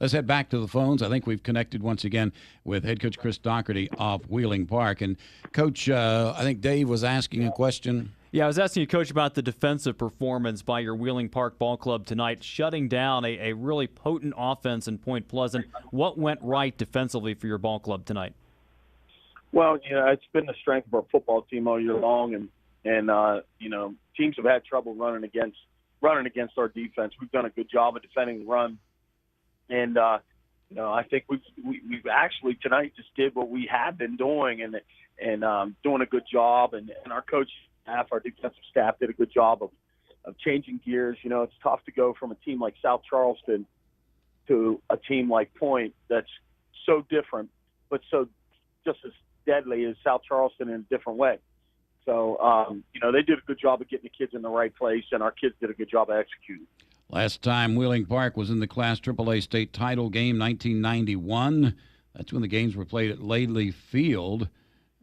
Let's head back to the phones. I think we've connected once again with head coach Chris Daugherty of Wheeling Park. And, Coach, I think Dave was asking a question. Yeah, I was asking you, Coach, about the defensive performance by your Wheeling Park Ball Club tonight, shutting down a really potent offense in Point Pleasant. What went right defensively for your ball club tonight? Well, it's been the strength of our football team all year long, and teams have had trouble running against our defense. We've done a good job of defending the run, and I think we've actually tonight just did what we have been doing, and doing a good job, and our coach staff, our defensive staff did a good job of changing gears. It's tough to go from a team like South Charleston to a team like Point that's so different, but so just as deadly as South Charleston in a different way. So, they did a good job of getting the kids in the right place, and our kids did a good job of executing. Last time Wheeling Park was in the Class AAA state title game, 1991. That's when the games were played at Laidley Field,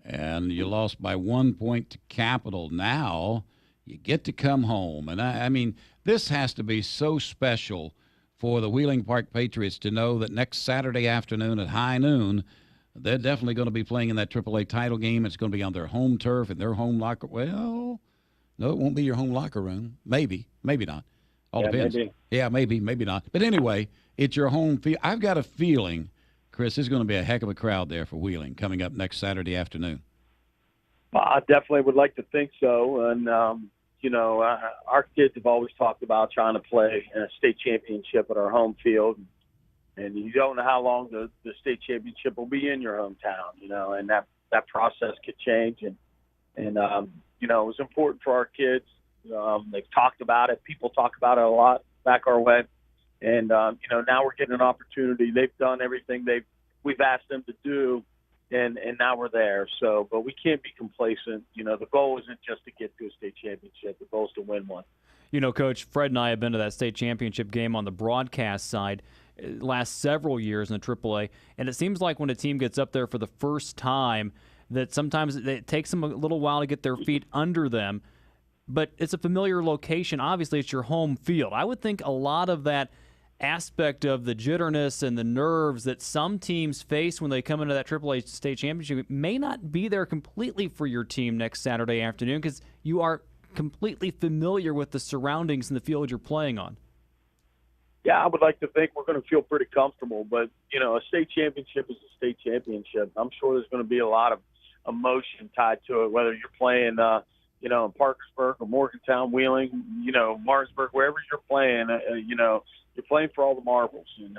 and you lost by 1 point to Capital. Now you get to come home. And, I mean, this has to be so special for the Wheeling Park Patriots to know that next Saturday afternoon at high noon, they're definitely going to be playing in that AAA title game. It's going to be on their home turf and their home locker. Well, no, it won't be your home locker room. Maybe not. All depends. Maybe. Yeah, maybe not. But anyway, it's your home field. I've got a feeling, Chris, there's going to be a heck of a crowd there for Wheeling coming up next Saturday afternoon. I definitely would like to think so. And, our kids have always talked about trying to play a state championship at our home field. And you don't know how long the state championship will be in your hometown, and that process could change. And it was important for our kids. They've talked about it. People talk about it a lot back our way. And, now we're getting an opportunity. They've done everything we've asked them to do, and now we're there. So, but we can't be complacent. The goal isn't just to get to a state championship. The goal is to win one. Coach, Fred and I have been to that state championship game on the broadcast side last several years in the AAA, and it seems like when a team gets up there for the first time that sometimes it takes them a little while to get their feet under them, but it's a familiar location. Obviously, it's your home field. I would think a lot of that aspect of the jitterness and the nerves that some teams face when they come into that AAA state championship may not be there completely for your team next Saturday afternoon because you are completely familiar with the surroundings and the field you're playing on. Yeah, I would like to think we're going to feel pretty comfortable, but, a state championship is a state championship. I'm sure there's going to be a lot of emotion tied to it, whether you're playing, in Parkersburg or Morgantown, Wheeling, Martinsburg, wherever you're playing, you're playing for all the marbles. And,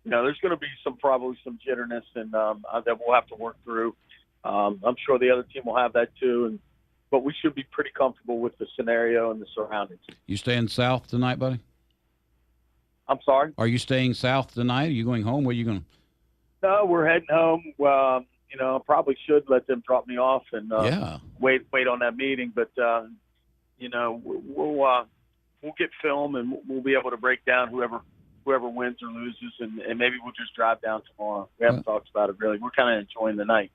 there's going to be probably some jitterness and that we'll have to work through. I'm sure the other team will have that too. But we should be pretty comfortable with the scenario and the surroundings. You staying south tonight, buddy? I'm sorry? Are you staying south tonight? Are you going home? Where are you going? No, we're heading home. Probably should let them drop me off and wait on that meeting. But, we'll get film and we'll be able to break down whoever wins or loses, and maybe we'll just drive down tomorrow. We haven't talked about it really. We're kind of enjoying the night.